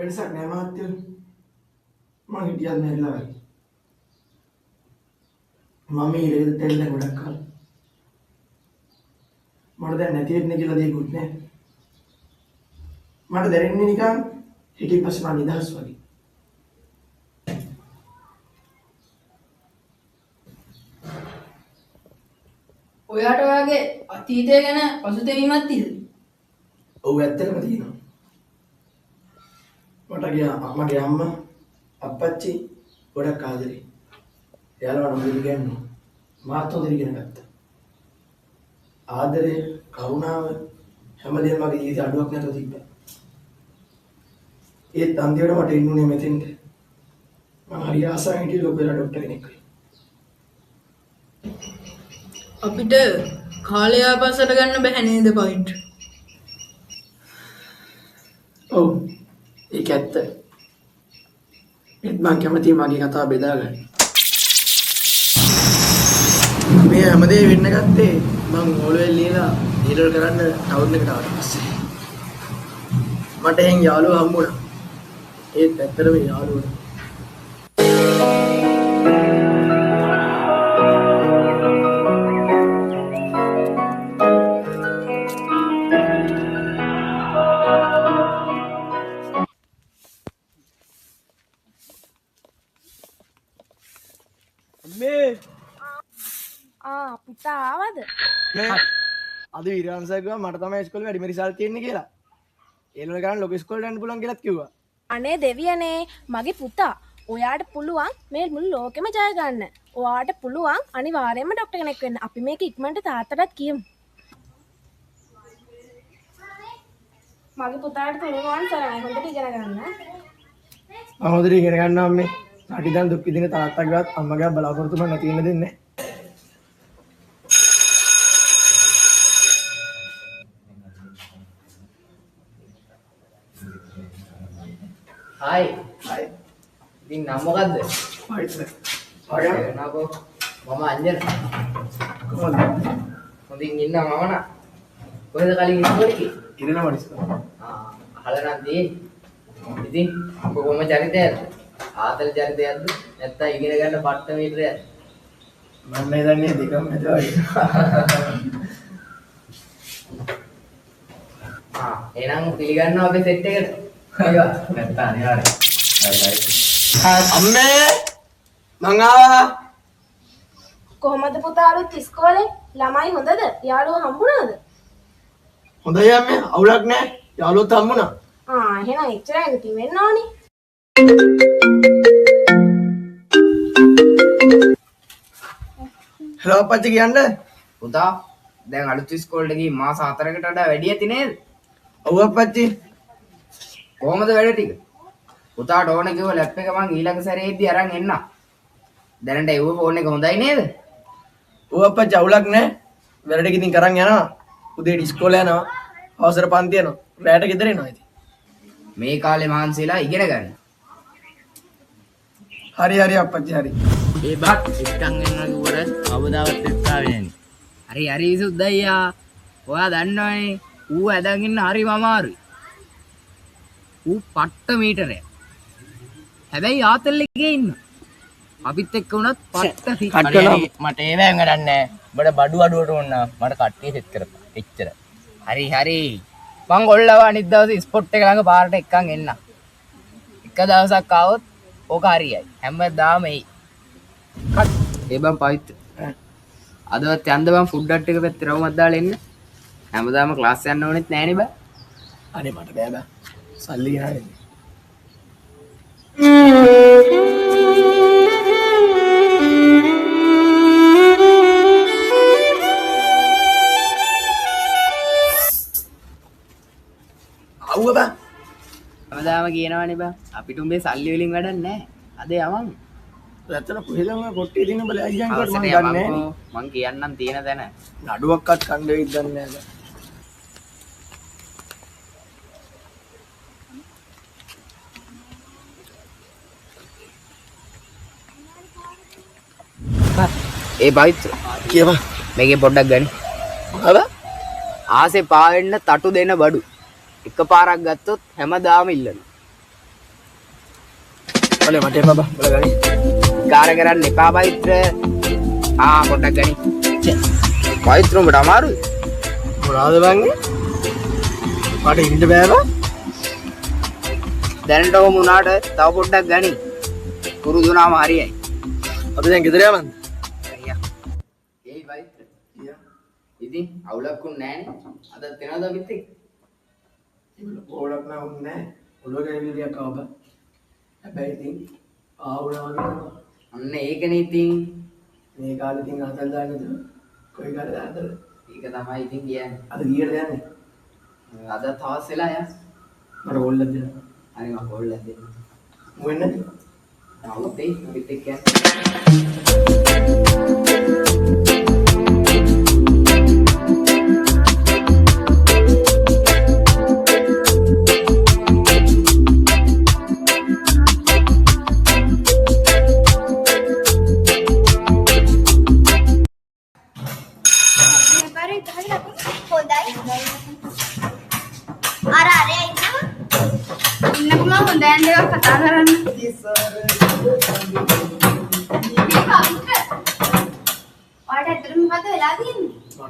වෙනසක් නෑ මහත්තයෝ. මං හිටියත් නැරිලා වගේ. මම ඉරේද තෙල් දැන් ගොඩක් කාලා. මට දැන් නැති වෙන්නේ කියලා දෙයක්වත් නෑ. මට දැනෙන්නේ නිකන් හිටින් පස්සේ මම නිදහස් වගේ. ඔයාට ඔයාගේ අතීතය ගැන පසුතැවීමක් තියෙද? ඔව් ඇත්තටම තියෙනවා. මගේ අම්මා අප්පච්චි ගොඩක් ආදරේ. එයාලව නම් ඉගෙනුවා. මාත් හොඳට ඉගෙන ගත්තා. ආදරය, කරුණාව හැමදේම මගේ ජීවිතේ අඩුවක් නැතුව තිබ්බා. ඒත් අන්තිමට මට එන්නුනේ මෙතෙන්ට. මම හරි ආසාවෙන් හිටියේ ලොකු වෙලා ડોක්ටර් කෙනෙක් වෙන්න. අපිට කාලය ආපස්සට ගන්න බැහැ නේද පොයින්ට්? ඔව්. ඒක ඇත්ත. ඒත් මම කැමතියි මගේ කතාව බෙදා ගන්න. මේ හැමදේම වෙන්න ගත්තේ මම ඕලෙවල් ලියලා ඊළඟ කරන්න ටවුන් එකට ආවට පස්සේ. මට එහෙන් යාළුවෝ හම්බුණා. ඒත් ඇත්තටම යාළුවෝ පුතා ආවද? අද විරාන්සර් ගියා මට තමයි ඉස්කෝලේ වැඩිම රිසල්ට් තියෙන්නේ කියලා. ඒලවල ගන්න ලොකු ඉස්කෝලේට යන්න පුළුවන් කියලාත් කිව්වා. අනේ දෙවියනේ මගේ පුතා. ඔයාට පුළුවන් මේ මුළු ලෝකෙම ජය ගන්න. ඔයාට පුළුවන් අනිවාර්යයෙන්ම ડોක්ටර් කෙනෙක් වෙන්න. අපි මේක ඉක්මනට තාත්තටත් කියමු. මගේ පුතාට පුළුවන් සරයි හොඳට ඉගෙන ගන්න. මම හොඳට ඉගෙන ගන්නවා අම්මේ. රටි දැන් දුක් විඳින තාත්තගේවත් අම්මගේ බලාපොරොත්තු මම නැති වෙන්න දෙන්නේ නැහැ. Hai. Itin nama මොකද්ද? පයිසර්. නako. මම අංජන. කොහොමද? හොඳින් ඉන්නවා මම නා. කොහෙද කලින් ඉන්නවද කි? ඉරනවා ඉස්සර. අහලා නම් තියෙන්නේ. ඉතින් කොහොම චරිතයක්ද? ආතල් චරිතයක්ද? නැත්නම් ඉගෙන ගන්න පට්ට මීටරයක්ද? මම මේ දන්නේ දෙකම ඇතුළේ. එහෙනම් පිළිගන්නවා අපේ සෙට් එකට. අයියෝ නැත්නම් අනිවාර්යයෙන්. අම්මේ මං ආවා. කොහමද පුතා අලුත් ඉස්කෝලේ? ළමයි හොඳද? යාළුවෝ හම්බුණාද? හොඳයි අම්මේ අවුලක් නැහැ. යාළුවෝත් හම්බුණා. එහෙනම් එච්චරයි ඉති වෙන්න ඕනේ. හලෝ අපච්චි කියන්නේ? පුතා දැන් අලුත් ඉස්කෝලේට ගිහින් මාස 4කට වඩා වැඩි ඇති නේද? ඔව් අපච්චි. කොහමද වැඩ ටික? පුතාට ඕන කිව්ව ලැප් එක මං ඊළඟ සැරේදී අරන් එන්න. දැනට එව්ව ෆෝන් එක හොඳයි නේද? ඔව් අපච්චි අවුලක් නැහැ. වැඩ ටික ඉතින් කරන් යනවා. උදේට ඉස්කෝලේ යනවා. අවසර පන්ති යනවා. රැයට ගෙදර එනවා ඉතින්. මේ කාලේ මහන්සිලා ඉගෙන ගන්න. හරි අපච්චි හරි. ඒ බත් එක්කන් එන්න කිව්වට අවදාවත් එක්කාවේ නෑනේ. හරි සුද්දයියා. ඔයා දන්නවනේ ඌ ඇදන් ඉන්න හරිම අමාරුයි. ඌ පට්ට මීටරය. හැබැයි ආතල් එකේ ඉන්න. අපිත් එක්ක වුණත් පට්ට මට ඒවැන් වැඩක් නෑ. උඹට බඩු අඩුවට ඕන මට කට්ටිය සෙට් කරපන්. එච්චර. හරි. මං ගොල්ලව අනිත් දවසේ ස්පොට් එක ළඟ පාරට එක්කන් එන්න. එක දවසක් ආවොත් ඕක හරියයි. හැමදාම එයි. ඒ බං පවිත්‍ර. අදවත් යන්න බං ෆුඩ් අට් එක පැත්තේ රවුමක් දාලා එන්න. හැමදාම ක්ලාස් යන්න ඕනෙත් නෑනේ බං. අනේ මට බෑ. සල්ලි ගෙනාවේ. අවුව බං. හැමදාම කියනවනේ බං අපිට උඹේ සල්ලි වලින් වැඩක් නෑ. අද යමන්. ඇත්තට කොහෙද මම කොට්ටිය දින බල අයියන් කොට මම දන්නේ නෑ. මං කියන්නම් තියෙන තැන. නඩුවක්වත් කන්න වෙයිද දන්නේ නෑ. ඒ පවිත්‍ර කියපන්. මේකේ පොඩ්ඩක් ගනි. මොකද? ආසේ පාවෙන්න තටු දෙන බඩු. එකපාරක් ගත්තොත් හැමදාම ඉල්ලනවා. බලේ මට එපා බා බලගනි. කාර කරන්න එපා පවිත්‍ර. පොඩ්ඩක් ගනි. පවිත්‍ර උඹට අමාරුයි. මොනවද බංගේ? මට ඉන්න බෑ බා. දැනට ඔහොම වුණාට තව පොඩ්ඩක් ගනි. පුරුදුනාම හරියයි. අපි දැන් ගෙදර යවන්න. අයියා. ඒයි පවිත්‍ර. ඉතින් අවුලක්කුන් නෑනේ. අද තේනවද අපිත් එක්ක? ඕලක් නෑ උන්නේ නෑ. ඔලුව ගැවිලියක් ආව බා. හැබැයි ඉතින් ආවුණා වගේ. අන්න ඒකනේ ඉතින්. මේ කාලේ ඉතින් අතල් දාන්නද? කොයි කාලේ දාන්නද? ඒක තමයි ඉතින් කියන්නේ. අද ගියට යන්නේ. අද තවස් වෙලා යා. මට ඕල්ලක් දෙන්න. හරි මම හොල්ලක් දෙන්න. මොවෙන්නද? අවුත් එයි අපිත් එක්ක යන්න.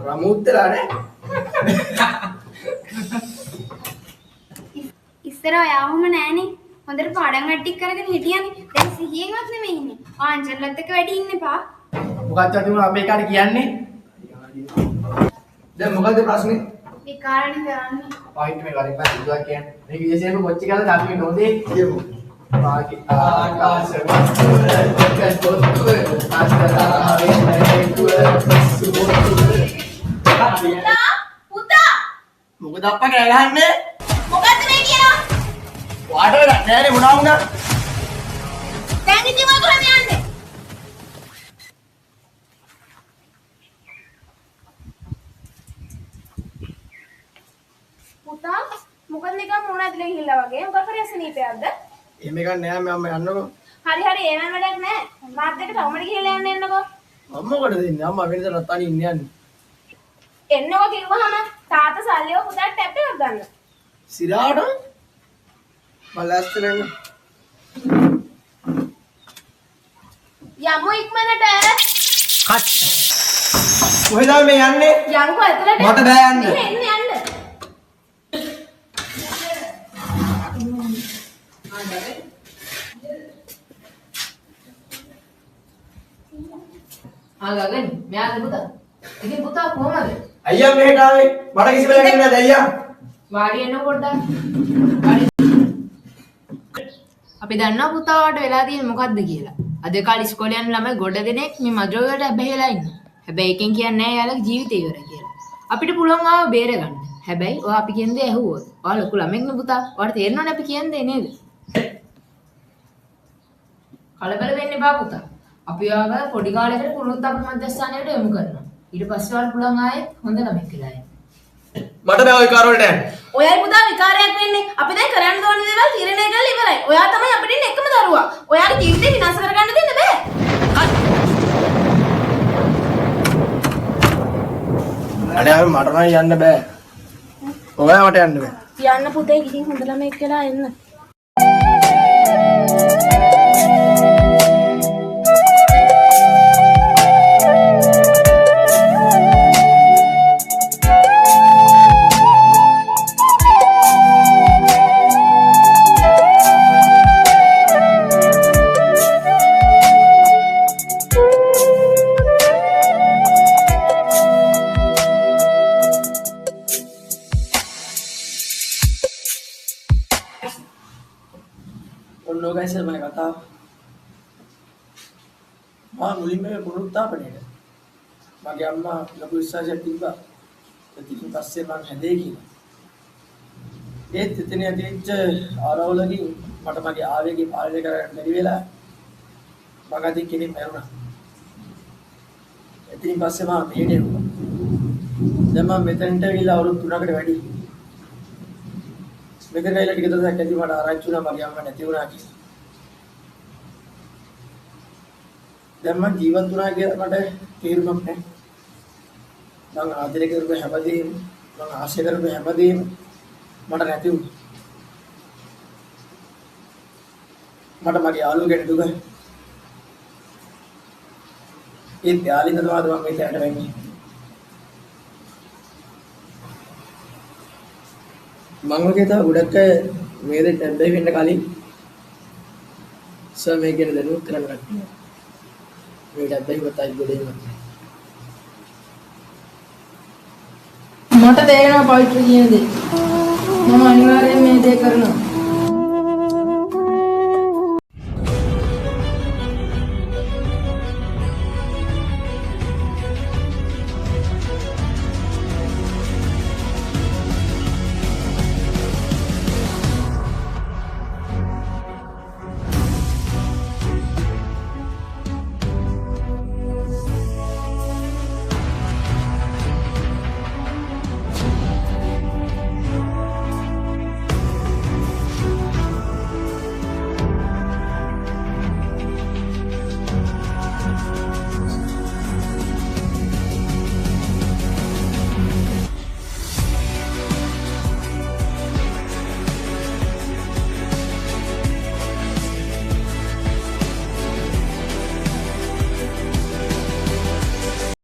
රමුත්තලා නෑ. ඉස්සර ඔයාවම නෑනේ. හොඳට පාඩම් වැට්ටික් කරගෙන හිටියනේ. දැන් සිහියෙන්වත් නෙමෙයි ඉන්නේ. ආන්චර්ලත් එක්ක වැඩි ඉන්න එපා. මොකක්ද අද උඹ අපේ කාට කියන්නේ? දැන් මොකද්ද ප්‍රශ්නේ? විකාරණ කරන්නේ. පොයින්ට් එක වලින් පස්සේ දුවක් කියන්නේ. මේක විශේෂයෙන්ම කොච්චි කාලේ අපි නොදේ කියමු. වාගේ ආකාශ වස්තුව කස්තොත්තුව අස්තරාවේ නැතුව සුබොත්තුව. පුතා මොකද අප්පා කෑ ගහන්නේ? මොකද්ද මේ කියනවා? වාට නෑනේ මොනවා වුණා? දැන් ඉතින් ඔය කොහෙද යන්නේ? පුතා මොකද නිකන් මොන ඇදලා ගිහිල්ලා වගේ මොකක් හරි අසනීපයක්ද? එහෙම එකක් නෑ මම යන්නකෝ. හරි හරි ඒ නම් වැඩක් නෑ. මාත් එක්ක ටවුමට ගිහිල්ලා යන්න එන්නකෝ. අම්මා කොට දෙන්නේ. අම්මා වෙනද රත්තානි ඉන්නේ යන්නේ. එන්නකෝ කිව්වහම තාත්තා සල්ලිව පුතාට ටැප් එකක් ගන්න. සිරාට මලස්තලෙන් යමු ඉක්මනට. කට්. කොහෙද මේ යන්නේ? යන්කෝ ඇතුළට. මට බෑ යන්න. එන්න යන්න. ගගන් මෙයාද පුතා? ඉතින් පුතා කොහමද? අයියා මෙහෙට ආවේ. මට කිසි වෙලකින් නෑ අයියා. වාඩි වෙන්න පොඩ්ඩක්. වාඩි. අපි දන්නවා පුතා වට වෙලා තියෙන්නේ මොකද්ද කියලා. අද කාලේ ඉස්කෝලේ යන ළමයි ගොඩ දෙනෙක් මේ මද්‍රව්‍ය වලට ඇබ්බැහිලා ඉන්නවා. හැබැයි එකෙන් කියන්නේ නෑ යාළුවගේ ජීවිතය ඉවර කියලා. අපිට පුළුවන් ආව බේරගන්න. හැබැයි ඔයා අපි කියන දේ ඇහුවොත් ඔයා ලොකු ළමෙක් නේ පුතා. ඔයාට තේරෙනවනේ අපි කියන දේ නේද? කලබල වෙන්න එපා පුතා. අපි ආව පොඩි කාලේකට පුරුද්ද අපේ මධ්‍යස්ථානයට යොමු කරනවා. ඊට පස්සේ ඔයාලට පුළුවන් ආයෙත් හොඳ ළමෙක් වෙලා යන්න. මට බෑ ওই කාර වලට යන්න. ඔයයි පුතා විකාරයක් වෙන්නේ. අපි දැන් කරන්න ඕන දේවල් තීරණය කරලා ඉවරයි. ඔයා තමයි අපිට ඉන්න එකම දරුවා. ඔයාගේ ජීවිතේ විනාශ කරගන්න දෙන්න බෑ. අනේ ආවේ මට නම් යන්න බෑ. ඔයාට යන්න බෑ. යන්න පුතේ ගිහින් හොඳ ළමෙක් වෙලා එන්න. ඔන්න ඔය ගැසෙල් මම කතාව. මම මුලින්ම පුරුත්තාපණයට. මගේ අම්මා ලොකු විශ්වාසයක් තිබ්බා. ඉතින් පස්සේ මම හැදේ කියලා. ඒත් එතන ඇතිවෙච්ච ආරවුලකින් මට මගේ ආවේගය පාලනය කරගන්න බැරි වෙලා මග අතින් කෙනෙක් මැරුණා. ඉතින් පස්සේ මම මෙහෙට එවුවා. දැන් මම මෙතනට ගිහලා අවුරුදු 3කට වැඩි. මෙතන ගිහලා ටික දවසක් ඇති මට ආරංචි වුණා මගේ අම්මා නැති වුණා කියලා. දැන් මම ජීවත් වුණා කියලා මට තේරුමක් නැහැ. මම ආදරය කරපු හැමදේම මම ආශය කරපු හැමදේම මට නැති වුණා. මට මගේ යාළුවෙක් දුක. ඒ යාළුවින්ද තමයි මම මේ තැනට වෙන්නේ. මම වගේ තව ගොඩක් අය මේ දෙට ඇබ්බැහි වෙන්න කලින් සර් මේ ගැන දැනුවත් කරන්න කට්ටිය. මේකට ඇබ්බැහි වතයි ගොඩේම. මට තේරෙනවා පවිත්‍ර කියන දේ. මම අනිවාර්යෙන් මේ දේ කරනවා.